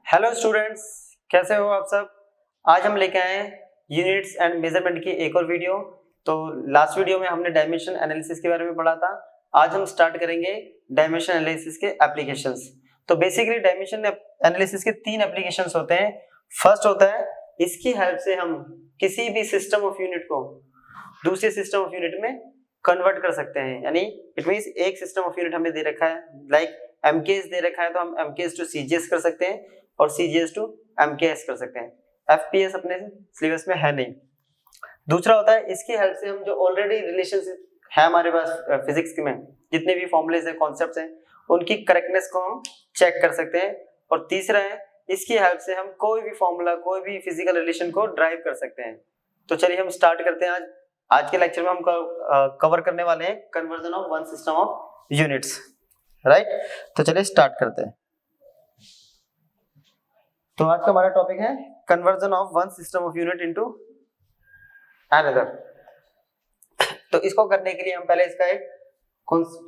Hello students, कैसे हो आप सब। आज हम लेके आए हैं यूनिट्स एंड मेजरमेंट की एक और वीडियो। तो लास्ट वीडियो में हमने डायमेंशन एनालिसिस के बारे में पढ़ा था। आज हम स्टार्ट करेंगे डायमेंशन एनालिसिस के एप्लीकेशंस। तो बेसिकली डायमेंशन एनालिसिस के तीन एप्लीकेशंस होते हैं। फर्स्ट होता है इसकी हेल्प से हम किसी भी सिस्टम ऑफ यूनिट को दूसरे सिस्टम ऑफ यूनिट में कन्वर्ट कर सकते हैं। यानी इट मींस एक सिस्टम ऑफ यूनिट हमें दे रखा है, लाइक एमकेएस दे रखा है, तो हम एमकेएस टू सीजीएस कर सकते हैं और सीजीएस टू एमकेएस कर सकते हैं। एफपीएस अपने सिलेबस में है नहीं। दूसरा होता है इसकी हेल्प से हम जो ऑलरेडी रिलेशनशिप है हमारे पास फिजिक्स में, जितने भी फॉर्मूलेज हैं, कॉन्सेप्ट्स हैं, उनकी करेक्टनेस को हम चेक कर सकते हैं। और तीसरा है इसकी हेल्प से हम कोई भी फॉर्मूला, कोई भी फिजिकल रिलेशन को ड्राइव कर सकते हैं। तो चलिए हम स्टार्ट करते हैं। आज के लेक्चर में हम कवर करने वाले हैं conversion of one system of units, right. तो चलिए स्टार्ट करते हैं। तो आज का हमारा टॉपिक है conversion of one system of unit into another. तो इसको करने के लिए हम पहले इसका एक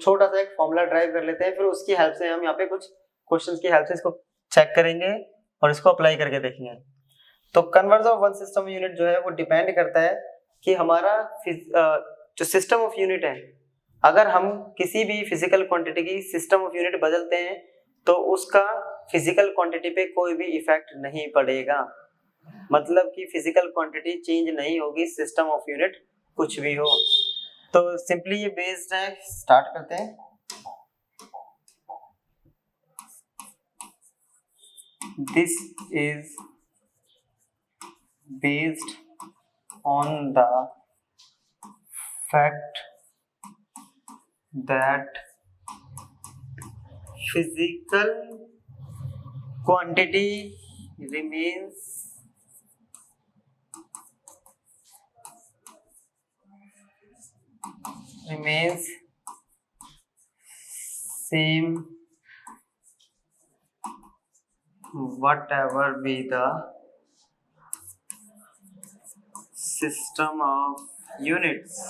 छोटा सा एक फॉर्मूला ड्राइव कर लेते हैं, फिर उसकी हेल्प से हम यहाँ पे कुछ क्वेश्चंस की हेल्प से इसको चेक करेंगे और इसको अप्लाई करके देखेंगे। तो conversion of one system unit जो है वो डिपेंड करता है कि हमारा जो सिस्टम ऑफ यूनिट है, अगर हम किसी भी फिजिकल क्वांटिटी की सिस्टम ऑफ यूनिट बदलते हैं तो उसका फिजिकल क्वांटिटी पे कोई भी इफेक्ट नहीं पड़ेगा। मतलब कि फिजिकल क्वांटिटी चेंज नहीं होगी, सिस्टम ऑफ यूनिट कुछ भी हो। तो सिंपली ये बेस्ड है, स्टार्ट करते हैं। This is based on the fact that physical quantity remains same whatever be the system of units।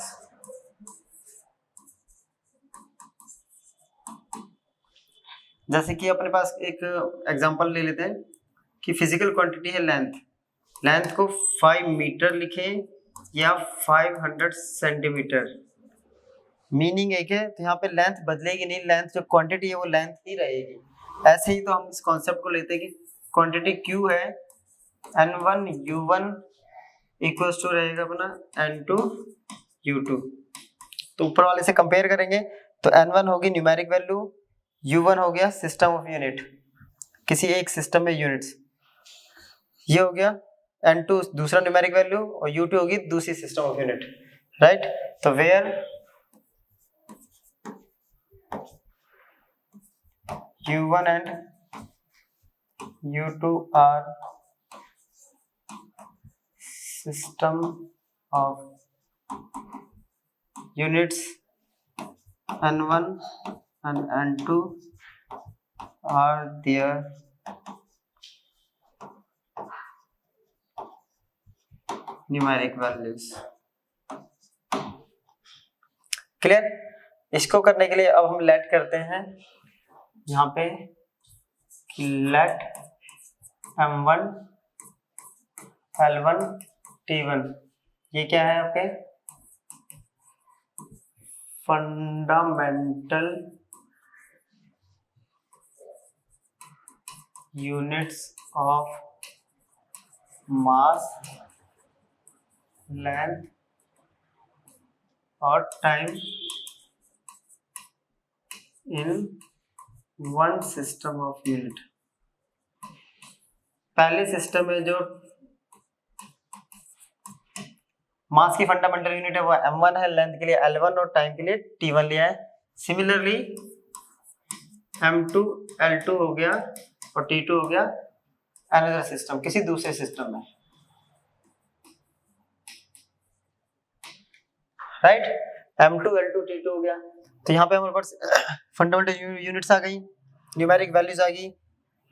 जैसे कि अपने पास एक एग्जांपल ले लेते हैं कि फिजिकल क्वांटिटी है लेंथ को 5 मीटर लिखें या 500 सेंटीमीटर, मीनिंग एक है। तो यहाँ पे लेंथ बदलेगी नहीं, लेंथ जो क्वांटिटी है वो लेंथ ही रहेगी। ऐसे ही तो हम इस कॉन्सेप्ट को लेते हैं कि क्वांटिटी Q है, N1 U1 इक्वल्स टू रहेगा अपना N2 U2। तो ऊपर वाले से कंपेयर करेंगे तो N1 होगी न्यूमेरिक वैल्यू, U1 हो गया सिस्टम ऑफ यूनिट, किसी एक सिस्टम में यूनिट्स, ये हो गया N2 दूसरा न्यूमेरिक वैल्यू और U2 होगी दूसरी सिस्टम ऑफ यूनिट, राइट। तो where U1 and U2 are system of units, N1 and N2 are their numeric values। Clear. इसको करने के लिए अब हम लेट करते हैं यहाँ पे, लेट M1 L1 T1, ये क्या है आपके fundamental units of mass, length और time in one system of unit. पहले सिस्टम में जो मास की फंडामेंटल यूनिट है वो M1 है, लेंथ के लिए L1 और टाइम के लिए T1 लिया है। सिमिलरली M2 L2 हो गया और T2 हो गया अनदर सिस्टम, किसी दूसरे सिस्टम में, राइट। M2 L2 T2 हो गया। तो यहाँ पे हमारे पास फंडामेंटल यूनिट्स आ गई, न्यूमेरिक वैल्यूज आ गई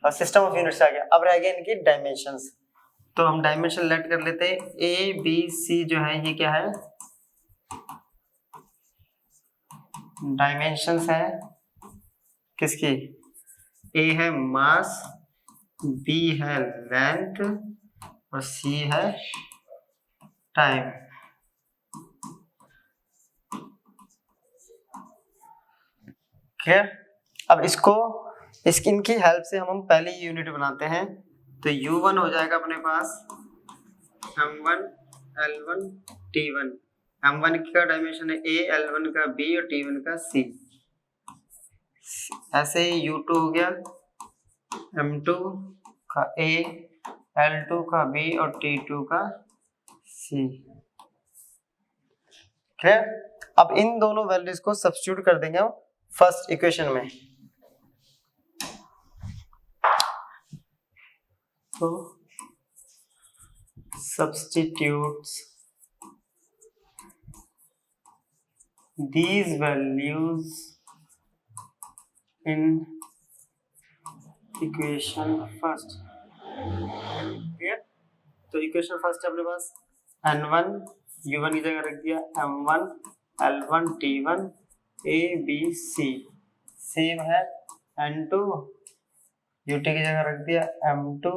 और सिस्टम ऑफ यूनिट्स आ गया। अब रह गए इनकी डायमेंशंस। तो हम डायमेंशन लेट कर लेते हैं। ए बी सी जो है ये क्या है, डायमेंशंस है किसकी, ए है मास, B है लेंथ और C है टाइम। क्लियर? अब इनकी हेल्प से हम पहले यूनिट बनाते हैं। तो U1 हो जाएगा अपने पास M1 L1 T1। M1 का डायमेंशन है A, L1 का B और T1 का C। ऐसे ही U2 हो गया M2 का A, L2 का B और T2 का C। क्लियर? अब इन दोनों वैल्यूज को सब्स्टिट्यूट कर देंगे हम फर्स्ट इक्वेशन में। तो substitutes these values in equation first। Clear? तो इक्वेशन फर्स्ट है अपने पास N1 U1 की जगह रख दिया M1 L1 T1 A B C। Same है N2 UT की जगह रख दिया M2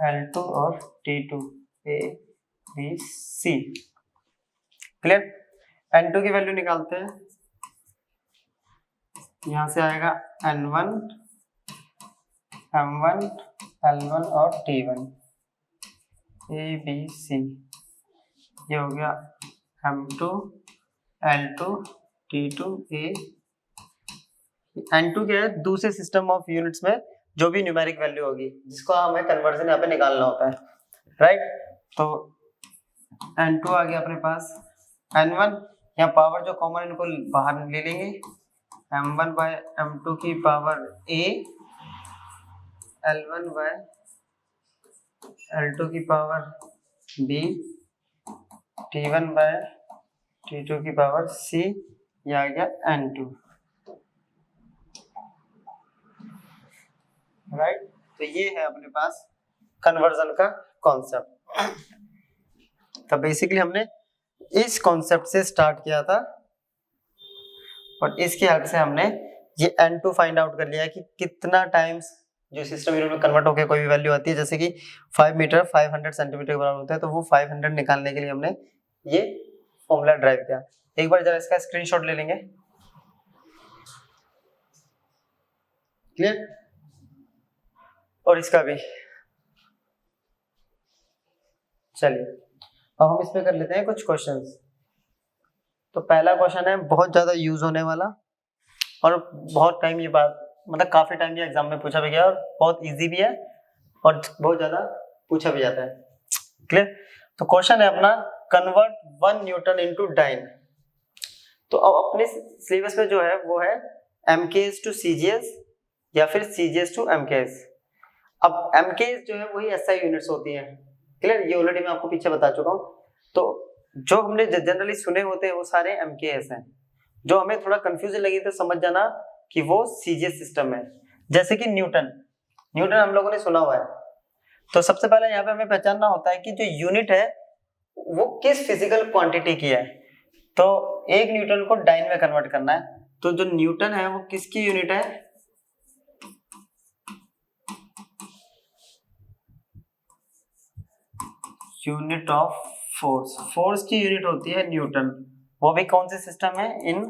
L2 और T2 A B C। Clear? N2 की वैल्यू निकालते हैं। यहां से आएगा N1 M1 L1 और T1 A B C। ये हो गया M2 L2 T2 A। N2 क्या है? दूसरे सिस्टम ऑफ यूनिट्स में जो भी न्यूमेरिक वैल्यू होगी जिसको हमें कन्वर्जन यहाँ पे निकालना होता है, राइट? तो N2 आ गया अपने पास। N1 यहाँ पावर जो कॉमन इनको बाहर ले लेंगे M1 बाय M2 की power A, L1 bye L2 की power B, T1 bye T2 की पावर C। ये आ गया N2, राइट? तो ये है अपने पास कन्वर्जन का कॉन्सेप्ट। तो बेसिकली हमने इस कॉन्सेप्ट से स्टार्ट किया था और इसकी हेल्प से हमने ये N2 फाइंड आउट कर लिया कि कितना टाइम्स जो सिस्टम यूनिट में कन्वर्ट होकर कोई भी वैल्यू आती है, जैसे कि 5 मीटर 500 सेंटीमीटर के बराबर होता है, तो वो 500 निकालने के लिए हमने ये फॉर्मूला ड्राइव किया। एक बार जरा इसका स्क्रीनशॉट ले लेंगे। क्लियर? और इसका भी। चलिए अब हम इस पे कर लेते हैं कुछ क्वेश्चंस। तो पहला क्वेश्चन है बहुत ज्यादा यूज होने वाला और बहुत टाइम ये बात मतलब काफी टाइम ये एग्जाम में पूछा भी गया और बहुत इजी भी है और बहुत ज्यादा पूछा भी जाता है। क्लियर? तो क्वेश्चन है अपना कन्वर्ट 1 न्यूटन इनटू डाइन। तो अब अपने सिलेबस में जो है वो है MKS टू CGS या फिर CGS टू MKS। अब MKS जो है वही SI यूनिट्स होती है। क्लियर? ये ऑलरेडी मैं आपको पीछे बता चुका हूँ। तो जो हमने जनरली सुने होते हैं वो सारे MKS हैं। जो हमें थोड़ा कंफ्यूजन लगी तो समझ जाना कि वो CGS सिस्टम है। जैसे कि न्यूटन हम लोगों ने सुना हुआ है। तो सबसे पहले यहाँ पे हमें पहचानना होता है कि जो यूनिट है वो किस फिजिकल क्वांटिटी की है। तो 1 न्यूटन को डाइन में कन्वर्ट करना है। तो जो न्यूटन है वो किसकी यूनिट है? यूनिट ऑफ फोर्स की यूनिट होती है न्यूटन। वो भी कौन से सिस्टम है? इन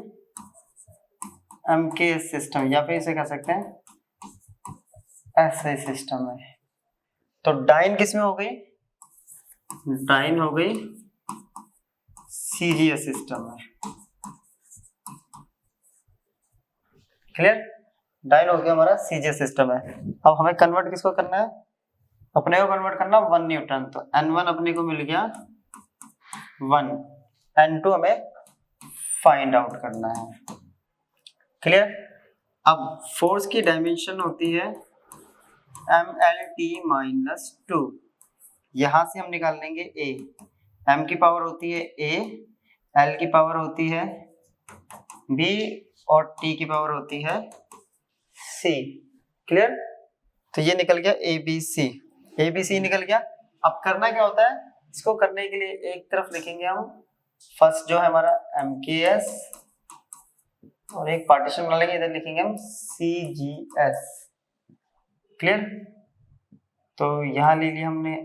MKS सिस्टम या फिर इसे कह सकते हैं SI सिस्टम है। तो डाइन किस में हो गई? डाइन हो गई CGS सिस्टम में। क्लियर? डाइन हो गया हमारा CGS सिस्टम है। अब हमें कन्वर्ट किसको करना है? अपने को कन्वर्ट करना 1 न्यूटन। तो N1 अपने को मिल गया 1, N2 हमें फाइंड आउट करना है। क्लियर? अब फोर्स की डायमेंशन होती है MLT-2। यहां से हम निकाल लेंगे A। M की पावर होती है A, L की पावर होती है B और T की पावर होती है C। क्लियर? तो ये निकल गया ABC निकल गया। अब करना क्या होता है? इसको करने के लिए एक तरफ लिखेंगे हम फर्स्ट जो है हमारा MKS और एक पार्टीशन बना लेंगे, इधर लिखेंगे हम CGS। क्लियर? तो यहाँ ले लिया हमने,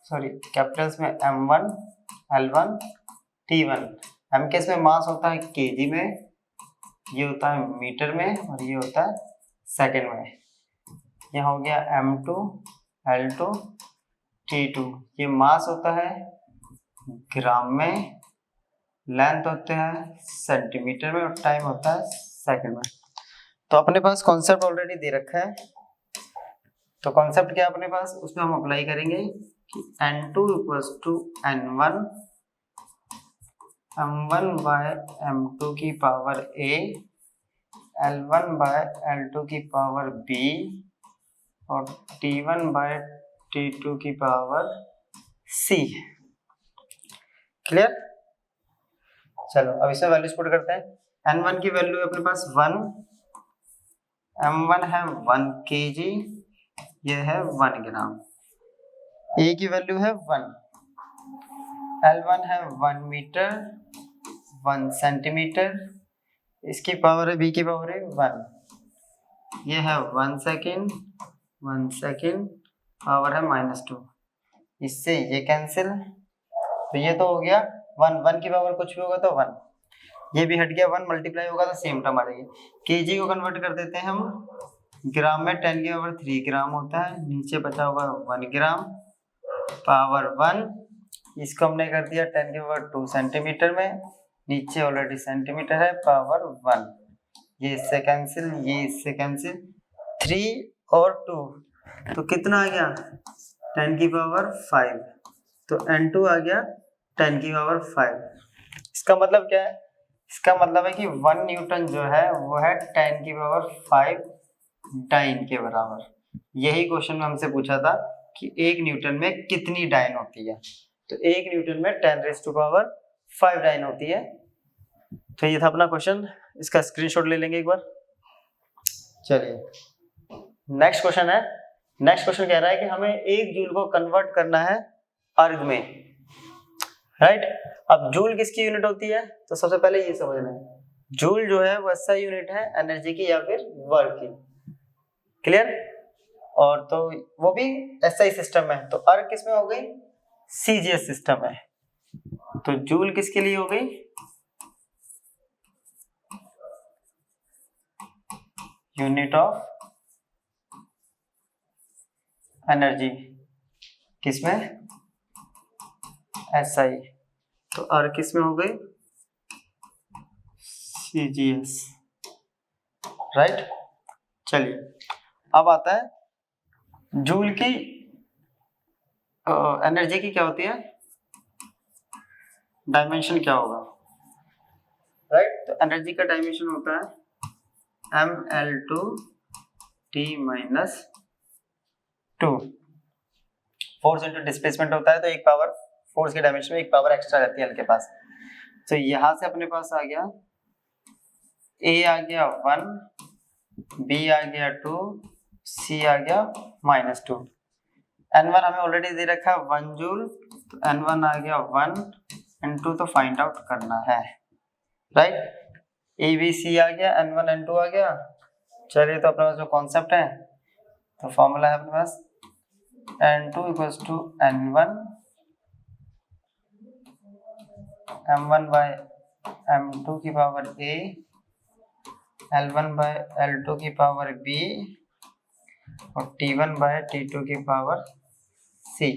सॉरी कैपिटल्स में m1 l1 t1। m के इसमें मास होता है केजी में, ये होता है मीटर में और ये होता है सेकंड में। यहाँ हो गया m2 l2 t2, ये मास होता है ग्राम में, लेंथ होते हैं सेंटीमीटर में और टाइम होता है सेकंड में। तो अपने पास कॉन्सेप्ट ऑलरेडी दे रखा है, तो कॉन्सेप्ट क्या अपने पास, उसमें हम अप्लाई करेंगे कि n2 equals to n1 m1 bye m2 की power a l1 bye l2 की पावर b और t1 बाय t2 की पावर c। क्लियर? चलो अब इसमें वैल्यूज पुट करते हैं। n1 की वैल्यू है अपने पास 1, m1 है 1 kg, ये है 1 ग्राम, a की वैल्यू है 1, l1 है 1 मीटर 1 सेंटीमीटर, इसकी पावर है b की पावर है 1, ये है 1 सेकेंड पावर है -2, इससे ये कैंसिल, तो ये तो हो गया 1 की पावर कुछ भी होगा तो 1, ये भी हट गया, 1 मल्टीप्लाई होगा तो सेम टर्म आ जाएगी। केजी को कन्वर्ट कर देते हैं हम ग्राम में, 10 की पावर 3 ग्राम होता है, नीचे बचा हुआ 1 ग्राम पावर 1, इसको हमने कर दिया 10 की पावर 2 सेंटीमीटर में, नीचे ऑलरेडी सेंटीमीटर है पावर 1, ये इससे कैंसिल, ये इससे कैंसिल, 3 और 2 तो कितना आ गया 10 की पावर 5, तो n2 आ गया 10 की पावर 5। इसका मतलब क्या है, इसका मतलब है कि 1 न्यूटन जो है वो है 10 की पावर 5 डाइन के बराबर। यही क्वेश्चन में हमसे पूछा था कि 1 न्यूटन में कितनी डाइन होती है, तो 1 न्यूटन में 10⁵ डाइन होती है। तो ये था अपना क्वेश्चन, इसका स्क्रीनशॉट ले लेंगे एक बार। चलिए नेक्स्ट क्वेश्चन है। नेक्स्ट क्वेश्चन कह रहा है कि हमें 1 जूल को कन्वर्ट करना है अर्ग में, राइट? अब जूल किसकी यूनिट होती है, तो सबसे पहले ये समझना है, जूल जो है वो ऐसा यूनिट है एनर्जी की या फिर वर्क की। क्लियर? और तो वो भी ऐसा ही सिस्टम है, तो अर्ग किसमें हो गई, सीजीएस सिस्टम है, तो जूल किसके लिए हो गई, यूनिट ऑफ एनर्जी, किसमें, एसआई, तो अर्ग किसमें हो गई, सीजीएस, राइट? चलिए अब आता है जूल की एनर्जी की क्या होती है, डायमेंशन क्या होगा, राइट? तो एनर्जी का डायमेंशन होता है ml2 t - 2, force into displacement होता है, तो एक पावर, फोर्स के डायमेंशन में एक पावर एक्स्ट्रा रहती है एल के पास। तो यहां से अपने पास आ गया a आ गया 1, b आ गया 2, c आ गया -2। n1 हमें ऑलरेडी दे रखा है 1 जूल, तो n1 आ गया 1, n2 तो फाइंड आउट करना है, राइट? a b c आ गया, n1 n2 आ गया। चलिए तो अपने पास जो कॉन्सेप्ट है, तो फॉर्मूला है अपने पास n2 equals to n1 m1 bye m2 की power a l1 bye l2 की पावर b और t1 बाय t2 की पावर c।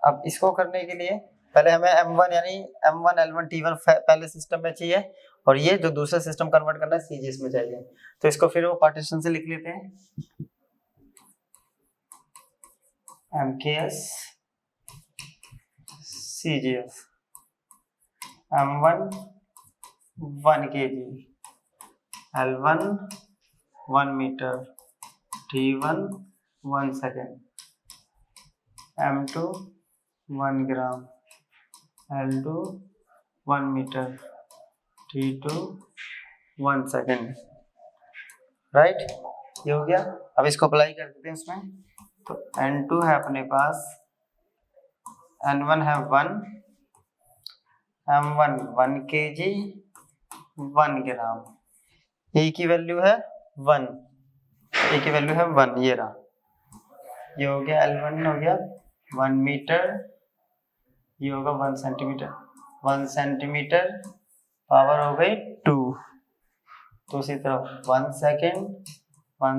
अब इसको करने के लिए पहले हमें m1 यानी m1 l1 t1 पहले सिस्टम में चाहिए, और ये जो दूसरा सिस्टम कन्वर्ट करना है सीजीएस में चाहिए। तो इसको फिर वो पार्टीशन से लिख लेते हैं, mks cgs, m1 1 kg, l1 1 metre, t1 1 second, m2 1 gram, l2 1 metre, t2 1 second, right? ये हो गया। अब इसको अप्लाई कर देते हैं इसमें, तो n2 है अपने पास, n1 है 1, m1 1 kg 1 ग्राम, a की वैल्यू है 1, a की वैल्यू है 1, ये रहा, ये हो गया L1 हो गया 1 मीटर, ये होगा 1 सेंटीमीटर, 1 सेंटीमीटर पावर हो गई 2। दूसरी तरफ 1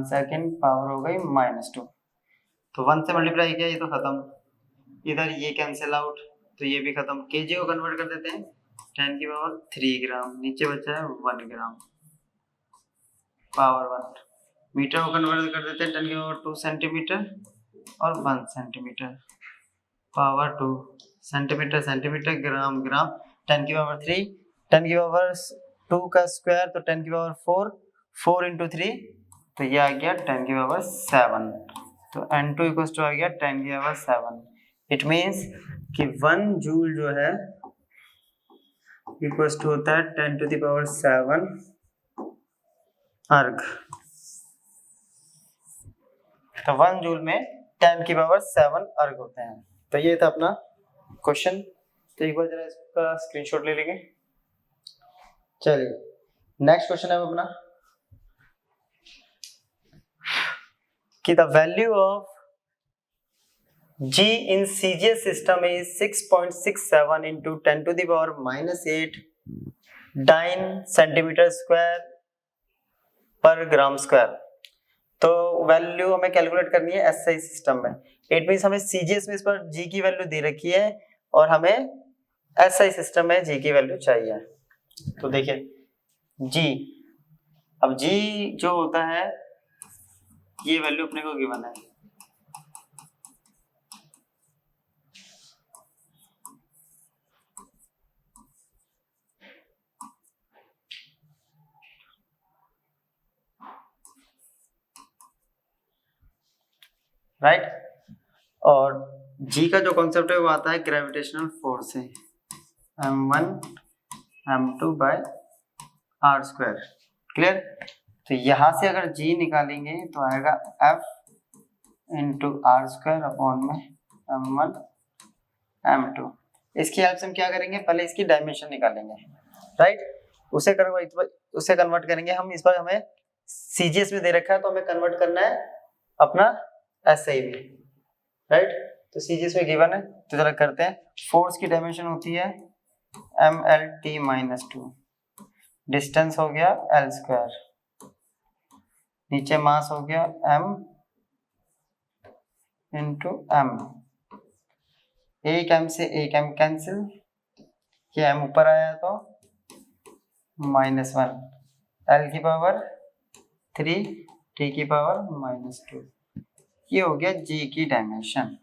सेकेंड पावर हो गई -2। तो 1 से मल्टीप्लाई किया, ये तो खत्म, इधर ये कैंसिल आउट, तो ये भी खत्म। केजी को कन्वर्ट कर देते हैं 10 की पावर 3 ग्राम, नीचे बचा है 1 ग्राम पावर 1। मीटर को कन्वर्ट कर देते हैं 10 की पावर 2 सेंटीमीटर और 1 सेंटीमीटर पावर 2, सेंटीमीटर ग्राम 10 की पावर 3, 10 की पावर 2 का स्क्वायर तो 10 की पावर 4, 4 इंटू 3 तो ये आ गया 10 की पावर 7। तो N2 इक्वल टू आ गया 10 की पावर 7। इट मीन्स कि 1 जूल जो है इक्वल टू होता है 10 टू द पावर 7 अर्ग। तो 1 जूल में 10 की पावर 7 अर्ग होते हैं। तो ये था अपना क्वेश्चन। तो एक बार जरा इसका स्क्रीनशॉट ले लेंगे। चलिए नेक्स्ट क्वेश्चन है अपना कि the value of G in CGS system is 6.67 into 10 to the power -8 dyne centimeter square per gram square। तो वैल्यू हमें कैलकुलेट करनी है SI सिस्टम में। इट मींस हमें CGS में इस पर G की वैल्यू दे रखी है और हमें SI सिस्टम में G की वैल्यू चाहिए। तो देखिए G, अब G जो होता है ये वैल्यू अपने को गिवन है, राइट। और G का जो कॉन्सेप्ट है वो आता है ग्रेविटेशनल फोर्स से, m1 m2 bye r square. Clear. तो यहां से अगर G निकालेंगे तो आएगा F into r square upon में m1 m2। इसकी हेल्प से हम क्या करेंगे, पहले इसकी डायमेंशन निकालेंगे, राइट। उसे कन्वर्ट करेंगे हम। इस बार हमें CGS में दे रखा है तो हमें कन्वर्ट करना है अपना SI में, राइट। तो CGS में गिवन है तो जरा करते हैं। फोर्स की डायमेंशन होती है MLT-2, डिस्टेंस हो गया L स्क्वायर, नीचे मास हो गया M इंटू M। एक M से एक M कैंसिल, ये M ऊपर आया तो -1, L की पावर 3, T की पावर -2। ये हो गया G की डायमेंशन,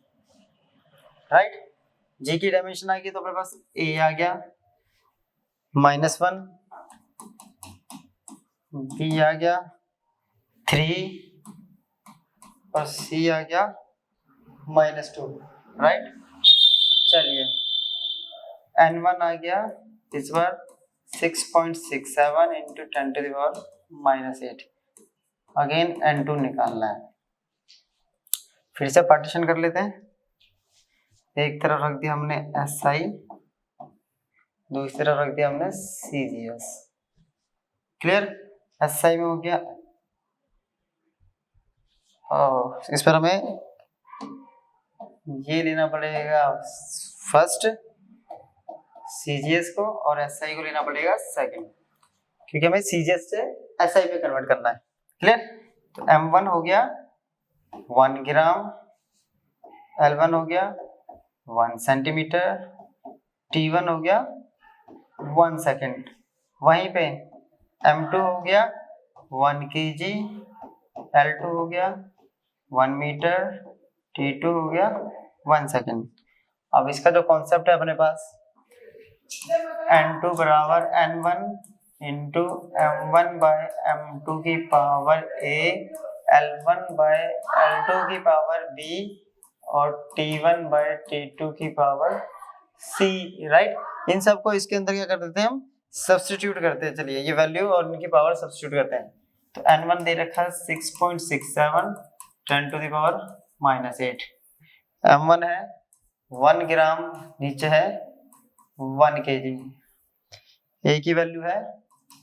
राइट। G की डायमेंशन आ गई तो अपने पास A आ गया -1, B आ गया 3 और C आ गया -2, राइट। चलिए N1 आ गया इस बार 6.67 into 10 to the power -8। Again N2 निकालना है। फिर से पार्टीशन कर लेते हैं। एक तरफ रख दिया हमने SI, दूसरी तरफ रख दिया हमने CGS। क्लियर। SI में हो गया, इस पर हमें ये लेना पड़ेगा फर्स्ट CGS को और SI को लेना पड़ेगा सेकंड, क्योंकि हमें CGS से SI में कन्वर्ट करना है। क्लियर। तो M1 हो गया 1 ग्राम, L1 हो गया 1 सेंटीमीटर, T1 हो गया 1 सेकेंड। वहीं पे M2 हो गया 1 kg, L2 हो गया 1 मीटर, T2 हो गया 1 सेकेंड। अब इसका जो कॉन्सेप्ट है अपने पास N2 बराबर N1 into M1 bye M2 की power A, L1 bye L2 की पावर B और T1 बाय T2 की पावर C, राइट। इन सबको इसके अंदर क्या कर देते हैं हम, सब्स्टिट्यूट करते हैं। चलिए ये वैल्यू और इनकी पावर सब्स्टिट्यूट करते हैं। तो N1 दे रखा है 6.67 10 टू द पावर -8, M1 है 1 ग्राम, नीचे है 1 kg, A की वैल्यू है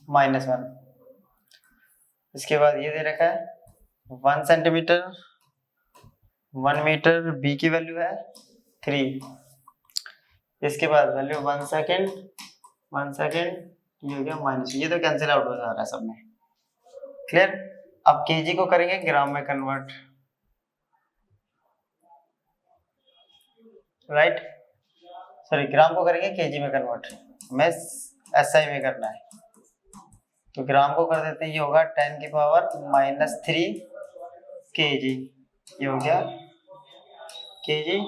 -1। इसके बाद ये दे रखा है 1 सेंटीमीटर, 1 मीटर, बी की वैल्यू है 3, इसके बाद वैल्यू 1 सेकेंड, 1 सेकेंड, ये हो गया माइनस, ये तो कैंसिल आउट हो जा रहा है सब में। क्लियर। अब केजी को करेंगे ग्राम में कन्वर्ट, राइट, सॉरी ग्राम को करेंगे केजी में कन्वर्ट, हमें एसआई में करना है। तो ग्राम को कर देते हैं, ये होगा 10 की पावर -3 केजी, ये हो गया केजी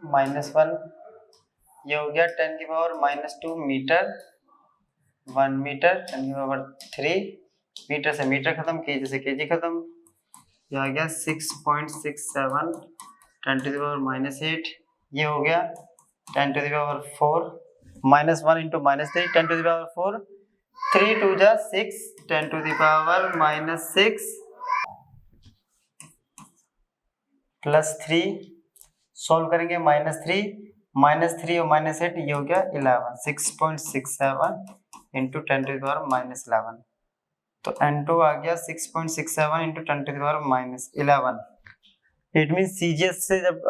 -1, ये हो गया 10 की पावर -2 मीटर, 1 मीटर, 10 की पावर 3, मीटर से मीटर खत्म, केजी से केजी खत्म, ये आ गया 6.67 10 टू द पावर -8, ये हो गया 10 to the power 4, -1 into -3 10 to the power 4, 3 2 जा 6 10 to the power -6 plus 3, solve करेंगे -3 और -8, ये हो गया 11, 6.67 इंटू 10 टू द पावर -11, तो N2 आ गया 6.67 into 10 to the power -11। It mean CGS से जब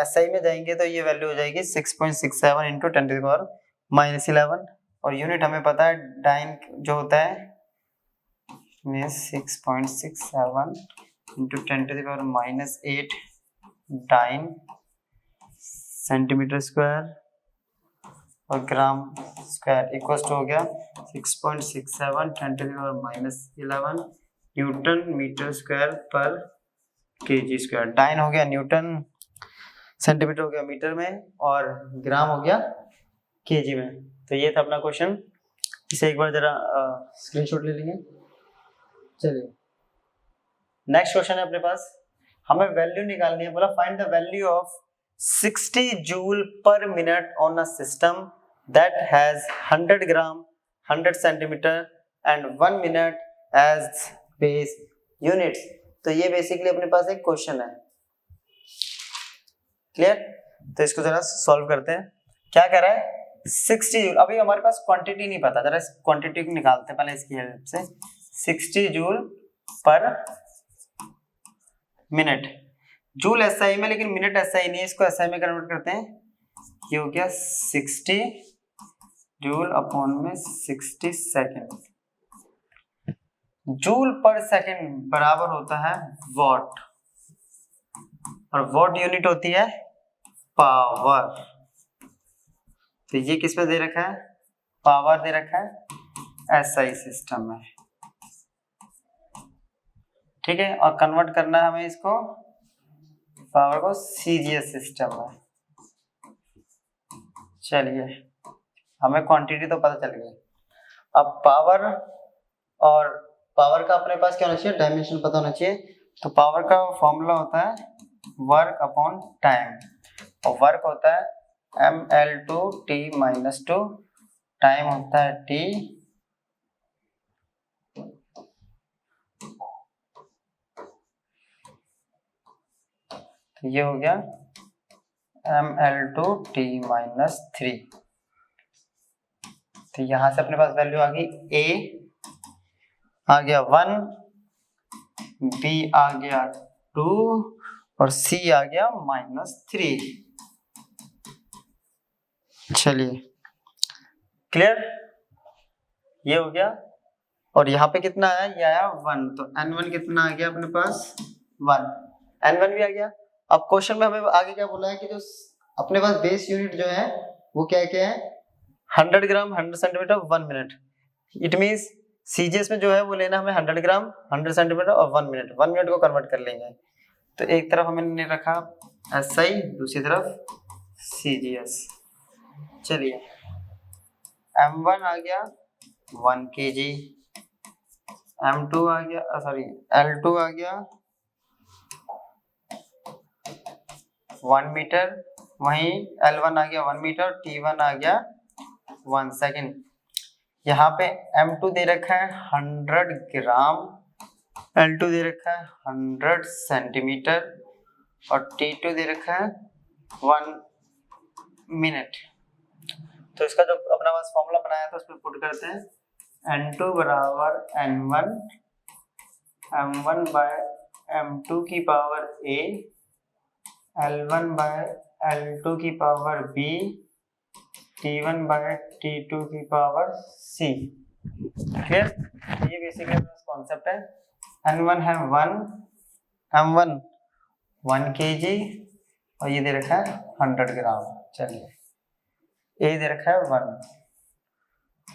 एसआई में जाएंगे तो ये वैल्यू हो जाएगी 6.67 इंटू 10 टू द पावर -11, और यूनिट हमें पता है डाइन जो होता है में 6.67 into 10 to the power -8 dyne centimetre square और ग्राम स्क्वायर इक्वल टू हो गया 6.67 10 to the power -11 newton metre square पर केजी स्क्वायर। डाइन हो गया न्यूटन, सेंटीमीटर हो गया मीटर में, और ग्राम हो गया केजी में। तो ये था अपना क्वेश्चन, इसे एक बार जरा स्क्रीनशॉट ले लेंगे। चलिए नेक्स्ट क्वेश्चन है अपने पास, हमें वैल्यू निकालनी है, बोला find the value of 60 joule पर minute on a system that has 100 gram 100 centimetre and 1 minute as base units. तो ये बेसिकली अपने पास एक क्वेश्चन है, क्लियर। तो इसको जरा सॉल्व करते हैं। क्या कह रहा है 60 जूल, अभी हमारे पास क्वांटिटी नहीं पता, जरा इस क्वांटिटी को निकालते हैं पहले इसकी हेल्प से। 60 जूल पर मिनट, जूल एसआई में, लेकिन मिनट एसआई नहीं है, इसको एसआई में कन्वर्ट करते हैं। ये हो गया 60 जूल अपॉन में 60 सेकेंड। जूल पर सेकेंड बराबर होता है वॉट, और वॉट यूनिट होती है पावर। तो ये किस में दे रखा है, पावर दे रखा है एसआई सिस्टम में, ठीक है। और कन्वर्ट करना है हमें इसको पावर को सीजीएस सिस्टम में। चलिए हमें क्वांटिटी तो पता चल गई, अब पावर, और पावर का अपने पास क्या होना चाहिए, डायमेंशन पता होना चाहिए। तो पावर का फॉर्मूला होता है वर्क अपॉन टाइम, और वर्क होता है mL2T-2, टाइम होता है T, तो ये हो गया mL2T-3। तो यहां से अपने पास वैल्यू आ गई, A आ गया 1, B आ गया 2 और C आ गया -3। चलिए क्लियर, ये हो गया। और यहाँ पे कितना आया, ये आया 1, तो N1 कितना आ गया अपने पास 1, N1 भी आ गया। अब क्वेश्चन में हमें आगे क्या बोला है कि जो अपने पास बेस यूनिट जो है वो क्या क्या है, 100 gram 100 centimetre 1 minute. It means CGS में जो है वो लेना हमें 100 ग्राम 100 सेंटीमीटर और 1 मिनट, 1 मिनट को कन्वर्ट कर लेंगे। तो एक तरफ हमने रखा एसआई, दूसरी तरफ सीजीएस। चलिए M1 आ गया 1 kg, M2 आ गया, सॉरी L2 आ गया 1 मीटर, वहीं L1 आ गया 1 मीटर, T1 आ गया 1 सेकेंड। यहाँ पे M2 दे रखा है 100 ग्राम, L2 दे रखा है 100 सेंटीमीटर और T2 दे रखा है 1 मिनट। तो इसका जो अपना पास फॉर्मूला बनाया था उस पर पुट करते हैं, N2 बराबर N1 M1 बाय M2 की power A L1 bye L2 की power B, T1 bye T2 की पावर C। क्लियर? ये बेसिकली कॉन्सेप्ट है। N1 है 1, M1 1 kg और ये दे रखा है 100 ग्राम। चलिए ए दे रखा है 1,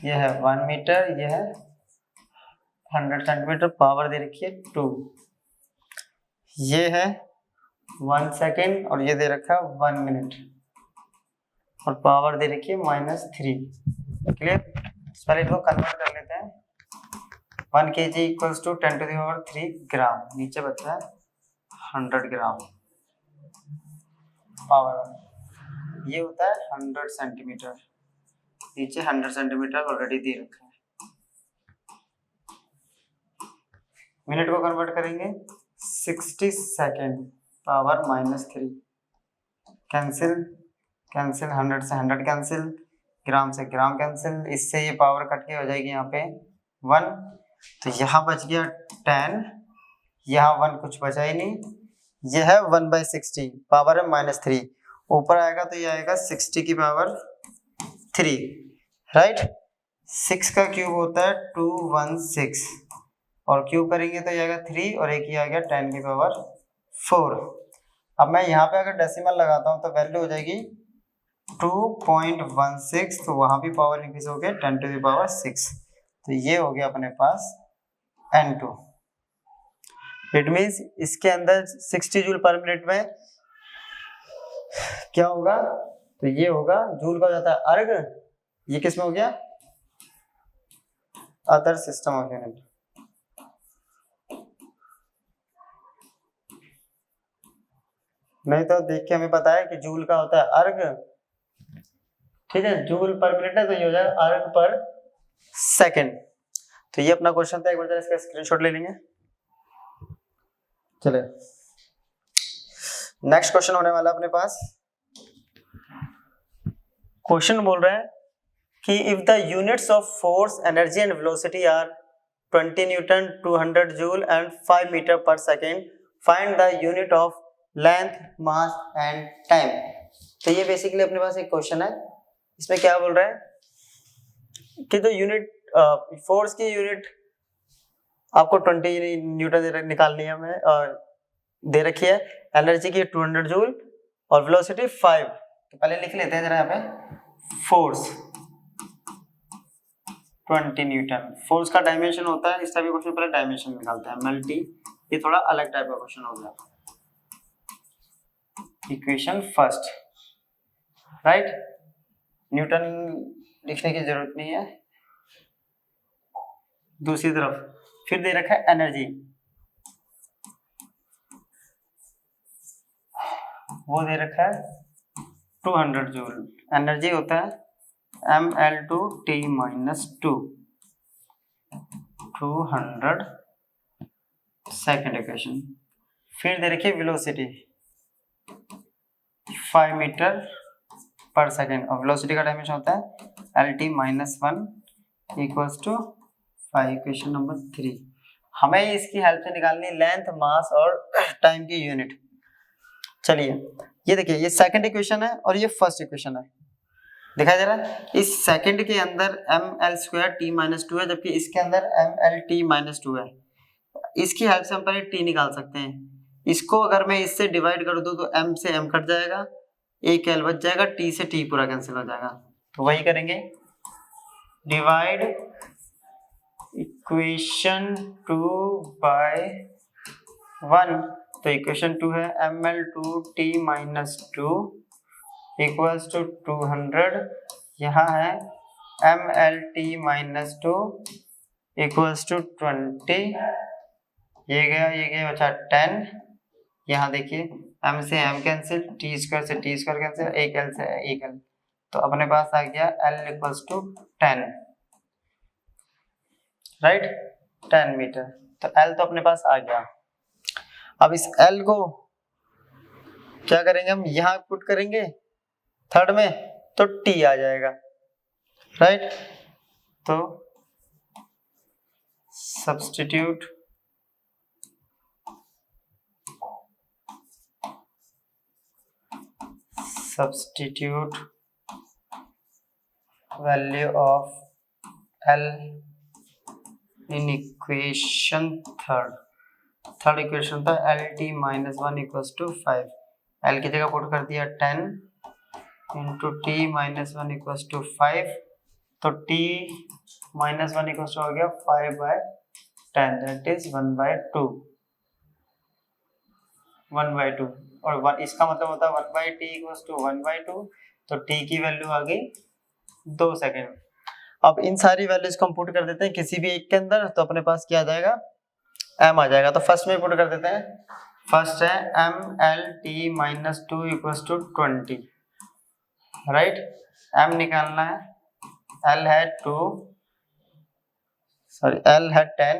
ये है 1 मीटर, ये है 100 सेंटीमीटर, पावर दे रखी है 2, ये है 1 सेकेंड और ये दे रखा है 1 मिनट और पावर दे रखी है -3। क्लियर? पहले इसको कन्वर्ट कर लेते हैं। 1 kg equals to 10 to the power 3 gram, नीचे बचा है 100 ग्राम पावर। ये होता है 100 सेंटीमीटर, नीचे 100 सेंटीमीटर ऑलरेडी दे रखा है। मिनट को कन्वर्ट करेंगे 60 सेकेंड पावर -3। कैंसिल कैंसिल, 100 से 100 कैंसिल, ग्राम से ग्राम कैंसिल, इससे ये पावर कट के हो जाएगी यहाँ पे 1, तो यहाँ बच गया 10, यहाँ 1 कुछ बचा ही नहीं, यह है 1/60, पावर है -3, ऊपर आएगा तो ये आएगा 60 की पावर 3, राइट। 6 का क्यूब होता है 216 और क्यूब करेंगे तो ये आएगा 3 और एक ही आ गया 10 की पावर 4। अब मैं यहाँ पे अगर डेसिमल लगाता हूँ तो वैल्यू हो जाएगी 2.16, तो वहां भी पावर इंक्रीज हो गया 10 टू द पावर 6, तो ये हो गया अपने पास N2। इट मीन्स इसके अंदर 60 जूल पर मिनट में क्या होगा, तो ये होगा, जूल का हो जाता है अर्ग, ये किस में हो गया, अदर सिस्टम ऑफ यूनिट। नहीं तो देख के हमें पता है कि जूल का होता है अर्ग, ठीक है, जूल पर मिनट है तो ये हो जाएगा अर्ग पर सेकंड। तो ये अपना क्वेश्चन था, एक बार इसका स्क्रीनशॉट ले लेंगे। चले नेक्स्ट क्वेश्चन होने वाला अपने पास। क्वेश्चन बोल रहा है कि if the units of force, energy and velocity are 20 newton, 200 joule and 5 metre पर second, find the unit of length, mass and time. तो ये बेसिकली अपने पास एक क्वेश्चन है, इसमें क्या बोल रहा है कि जो यूनिट फोर्स की यूनिट आपको 20 न्यूटन निकालनी है हमें, और दे रखी है, एनर्जी की 200 जूल और वेलोसिटी 5। तो पहले लिख लेते हैं जरा यहाँ पे, फोर्स 20 न्यूटन, फोर्स का डायमेंशन होता है, इसका भी क्वेश्चन पहले डायमेंशन निकालते हैं, MLT, ये थोड़ा अलग टाइप का क्वेश्चन हो गया। इक्वेशन फर्स्ट, राइट, न्यूटन लिखने की जरूरत नहीं है। दूसरी तरफ फिर दे रखा है एनर्जी, वो दे रखा है 200 जूल, एनर्जी होता है mL2T - 2, 200 सेकेंड इक्वेशन। फिर दे रखी है वेलोसिटी 5 मीटर पर सेकेंड और वेलोसिटी का डायमेंशन होता है LT - 1 equals to 5, equation number 3। हमें इसकी हेल्प से निकालनी लेंथ, मास और टाइम की यूनिट। चलिए ये देखिए, ये सेकंड इक्वेशन है और ये फर्स्ट इक्वेशन है, दिखाई दे रहा है। इस सेकंड के अंदर mL2T - 2 है, जबकि इसके अंदर mLT - 2 है। इसकी हेल्प से हम पहले t निकाल सकते हैं। इसको अगर मैं इससे डिवाइड कर दूं तो m से m कट जाएगा, एक l बच जाएगा, t से t पूरा कैंसिल हो जाएगा। तो वही करेंगे, डिवाइड इक्वेशन 2 बाय 1, तो इक्वेशन 2 है mL2T - 2 इक्वल्स टू 200, यहाँ है mLT - 2 इक्वल्स टू 20, ये गया बचा 10, यहाँ देखिए m से m कैंसिल, t स्क्वायर से t स्क्वायर कैंसिल, एक l से एक l, तो अपने पास आ गया l equals to 10, right, 10 metre. तो l तो अपने पास आ गया। अब इस l को क्या करेंगे, हम यहाँ पुट करेंगे थर्ड में तो t आ जाएगा, राइट। तो substitute substitute value of L in equation third equation था LT minus 1 equals to 5। L की जगह पुट कर दिया 10 into T minus 1 equals to 5, तो T माइनस 1 इक्वल्स टू हो गया 5/10, दैट इज 1/2 और इसका मतलब होता है 1/t इक्वल्स टू 1/2, तो T की वैल्यू आ गई 2 सेकेंड। अब इन सारी वैल्यूज को हम पुट कर देते हैं किसी भी एक के अंदर, तो अपने पास क्या आ जाएगा, m आ जाएगा। तो फर्स्ट में पुट कर देते हैं, फर्स्ट है mLt minus 2 equals to 20, right. m निकालना है, L है 10,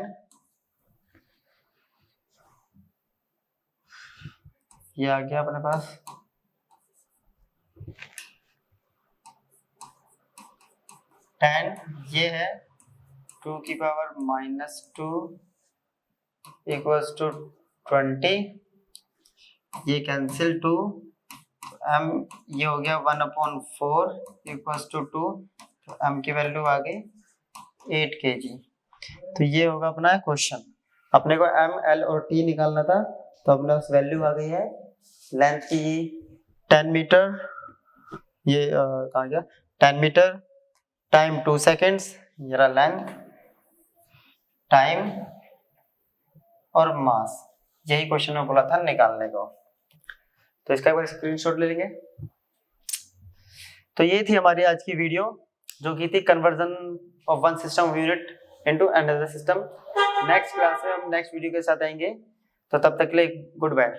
ये आ गया अपने पास 10, ये है 2 की पावर माइनस 2 इक्वल्स टू 20, ये कैंसिल 2, m ये हो गया 1/4 इक्वल्स टू 2, तो m की वैल्यू आ गई 8 kg। तो ये होगा अपना क्वेश्चन। अपने को m, l और t निकालना था, तो अपने पास वैल्यू आ गई है लेंथ की 10 मीटर, ये कहाँ गया 10 मीटर, टाइम 2 सेकेंड्स, ये रहा लेंथ, टाइम और मास। यही क्वेश्चन में बोला था निकालने को, तो इसका एक बार स्क्रीनशॉट ले लेंगे। तो ये थी हमारी आज की वीडियो, जो की थी conversion of one system unit into another system. Next class में हम नेक्स्ट वीडियो के साथ आएंगे, तो तब तक के लिए गुड बाय।